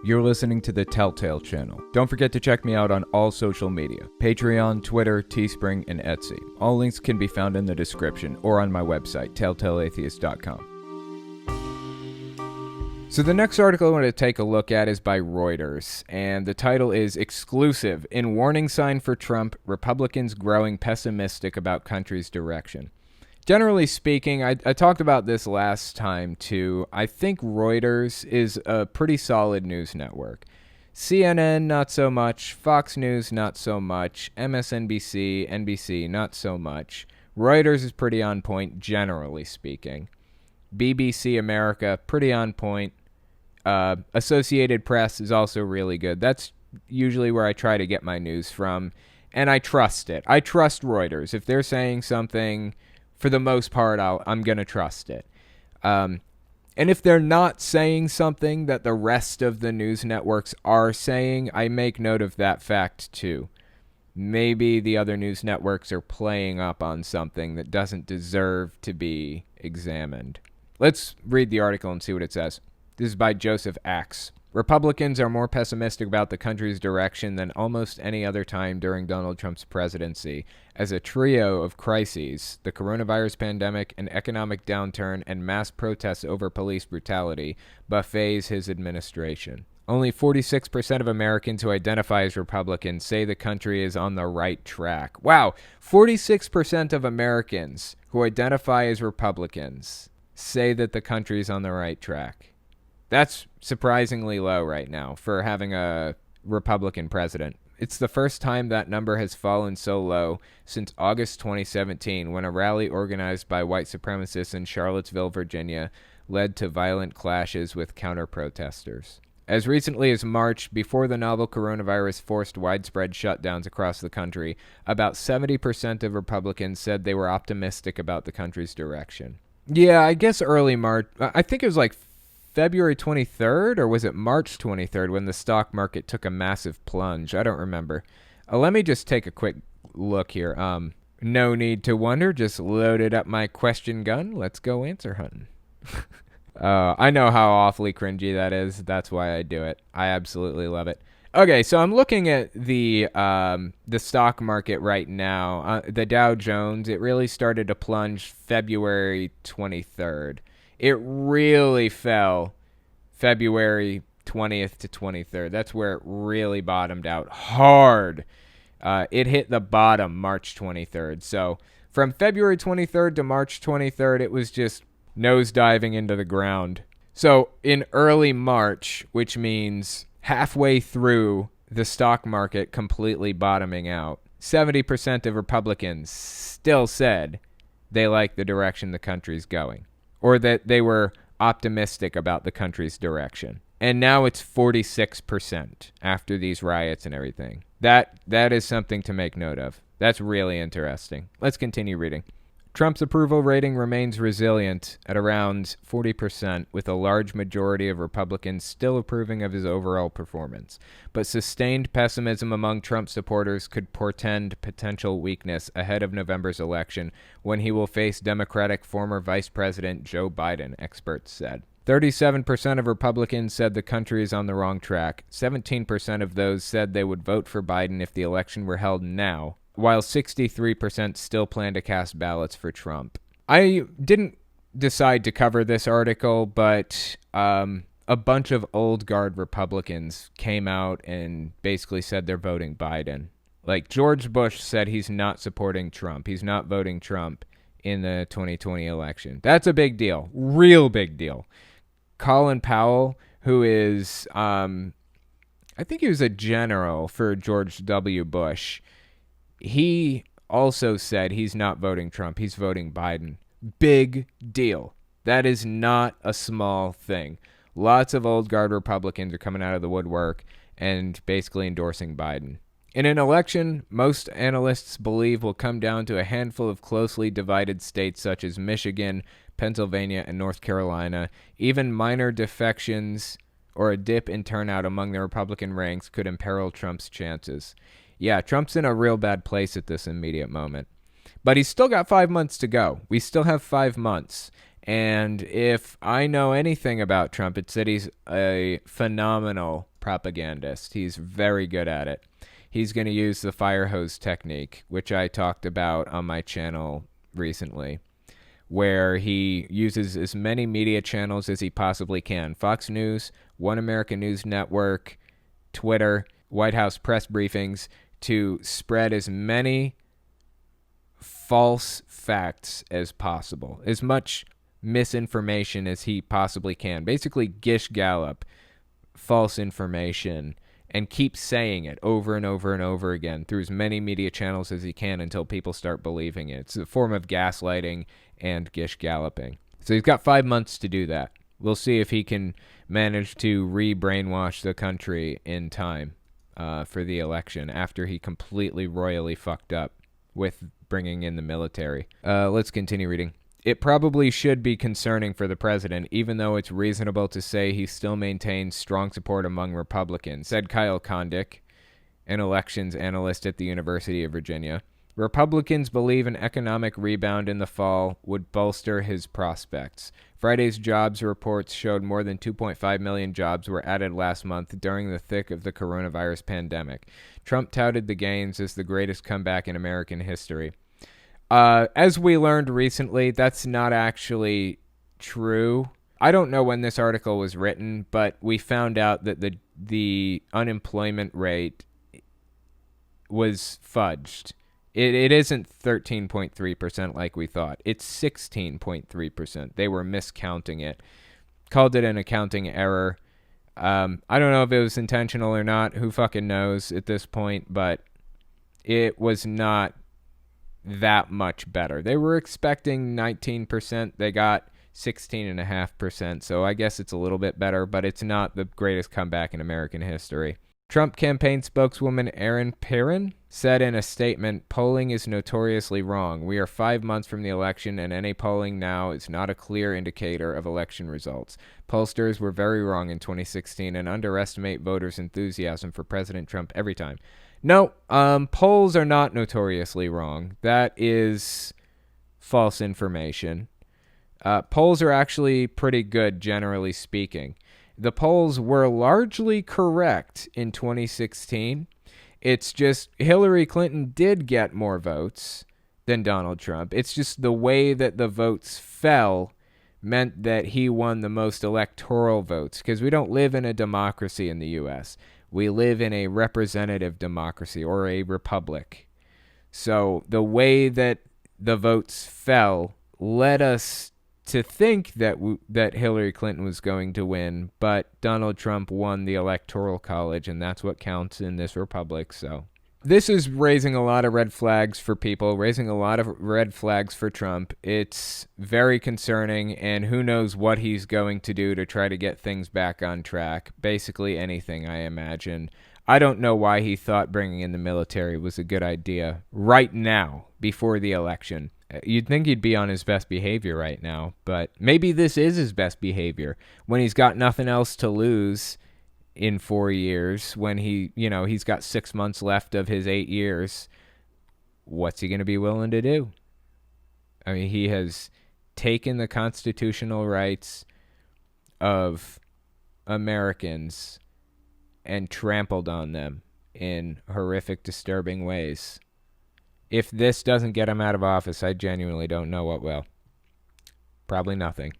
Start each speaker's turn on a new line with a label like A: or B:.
A: You're listening to the Telltale channel. Don't forget to check me out on all social media: Patreon, Twitter, Teespring, and Etsy. All links can be found in the description or on my website, telltaleatheist.com. So the next article I want to take a look at is by Reuters, and the title is Exclusive: In Warning Sign for Trump, Republicans Growing Pessimistic About Country's Direction. Generally speaking, I talked about this last time too. I think Reuters is a pretty solid news network. CNN, not so much. Fox News, not so much. MSNBC, NBC, not so much. Reuters is pretty on point, generally speaking. BBC America, pretty on point. Associated Press is also really good. That's usually where I try to get my news from, and I trust it. I trust Reuters. If they're saying something, for the most part, I'm going to trust it. And if they're not saying something that the rest of the news networks are saying, I make note of that fact too. Maybe the other news networks are playing up on something that doesn't deserve to be examined. Let's read the article and see what it says. This is by Joseph Axe. Republicans are more pessimistic about the country's direction than almost any other time during Donald Trump's presidency, as a trio of crises, the coronavirus pandemic, an economic downturn, and mass protests over police brutality, buffets his administration. Only 46% of Americans who identify as Republicans say the country is on the right track. Wow, 46% of Americans who identify as Republicans say that the country is on the right track. That's surprisingly low right now for having a Republican president. It's the first time that number has fallen so low since August 2017, when a rally organized by white supremacists in Charlottesville, Virginia, led to violent clashes with counter-protesters. As recently as March, before the novel coronavirus forced widespread shutdowns across the country, about 70% of Republicans said they were optimistic about the country's direction. Yeah, I guess early March. I think it was like February 23rd, or was it March 23rd, when the stock market took a massive plunge? I don't remember. Let me just take a quick look here. No need to wonder. Just loaded up my question gun. Let's go answer hunting. I know how awfully cringy that is. That's why I do it. I absolutely love it. Okay, so I'm looking at the stock market right now. The Dow Jones, it really started to plunge February 23rd. It really fell February 20th to 23rd. That's where it really bottomed out hard. It hit the bottom March 23rd. So from February 23rd to March 23rd, it was just nosediving into the ground. So in early March, which means halfway through the stock market completely bottoming out, 70% of Republicans still said they like the direction the country's going, or that they were optimistic about the country's direction. And now it's 46% after these riots and everything. That is something to make note of. That's really interesting. Let's continue reading. Trump's approval rating remains resilient at around 40%, with a large majority of Republicans still approving of his overall performance. But sustained pessimism among Trump supporters could portend potential weakness ahead of November's election, when he will face Democratic former Vice President Joe Biden, experts said. 37% of Republicans said the country is on the wrong track. 17% of those said they would vote for Biden if the election were held now, while 63% still plan to cast ballots for Trump. I didn't decide to cover this article, but a bunch of old guard Republicans came out and basically said they're voting Biden. Like George Bush said he's not supporting Trump. He's not voting Trump in the 2020 election. That's a big deal. Real big deal. Colin Powell, who is, I think he was a general for George W. Bush, he also said he's not voting Trump. He's voting Biden. Big deal. That is not a small thing. Lots of old guard Republicans are coming out of the woodwork and basically endorsing Biden. In an election, most analysts believe will come down to a handful of closely divided states such as Michigan, Pennsylvania, and North Carolina. Even minor defections or a dip in turnout among the Republican ranks could imperil Trump's chances. Yeah, Trump's in a real bad place at this immediate moment. But he's still got 5 months to go. We still have 5 months. And if I know anything about Trump, it's that he's a phenomenal propagandist. He's very good at it. He's going to use the fire hose technique, which I talked about on my channel recently, where he uses as many media channels as he possibly can. Fox News, One American News Network, Twitter, White House press briefings, to spread as many false facts as possible, as much misinformation as he possibly can. Basically, Gish Gallop false information and keep saying it over and over and over again through as many media channels as he can until people start believing it. It's a form of gaslighting and Gish Galloping. So he's got 5 months to do that. We'll see if he can manage to re-brainwash the country in time for the election after he completely royally fucked up with bringing in the military. Let's continue reading. It probably should be concerning for the president, even though it's reasonable to say he still maintains strong support among Republicans, said Kyle Kondik, an elections analyst at the University of Virginia. Republicans believe an economic rebound in the fall would bolster his prospects. Friday's jobs reports showed more than 2.5 million jobs were added last month during the thick of the coronavirus pandemic. Trump touted the gains as the greatest comeback in American history. As we learned recently, that's not actually true. I don't know when this article was written, but we found out that the unemployment rate was fudged. It isn't 13.3% like we thought. It's 16.3%. They were miscounting it. Called it an accounting error. I don't know if it was intentional or not. Who fucking knows at this point, but it was not that much better. They were expecting 19%. They got 16.5%. So I guess it's a little bit better, but it's not the greatest comeback in American history. Trump campaign spokeswoman Erin Perrin said in a statement, polling is notoriously wrong. We are 5 months from the election, and any polling now is not a clear indicator of election results. Pollsters were very wrong in 2016 and underestimate voters' enthusiasm for President Trump every time. No, polls are not notoriously wrong. That is false information. Polls are actually pretty good, generally speaking. The polls were largely correct in 2016. It's just Hillary Clinton did get more votes than Donald Trump. It's just the way that the votes fell meant that he won the most electoral votes, because we don't live in a democracy in the U.S. We live in a representative democracy, or a republic. So the way that the votes fell led us to think that that Hillary Clinton was going to win, but Donald Trump won the Electoral College, and that's what counts in this republic. So this is raising a lot of red flags for people, raising a lot of red flags for Trump. It's very concerning, and who knows what he's going to do to try to get things back on track. Basically anything, I imagine. I don't know why he thought bringing in the military was a good idea right now, before the election. You'd think he'd be on his best behavior right now, but maybe this is his best behavior when he's got nothing else to lose in 4 years, when he's got 6 months left of his 8 years. What's he going to be willing to do? I mean, he has taken the constitutional rights of Americans and trampled on them in horrific, disturbing ways. If this doesn't get him out of office, I genuinely don't know what will. Probably nothing.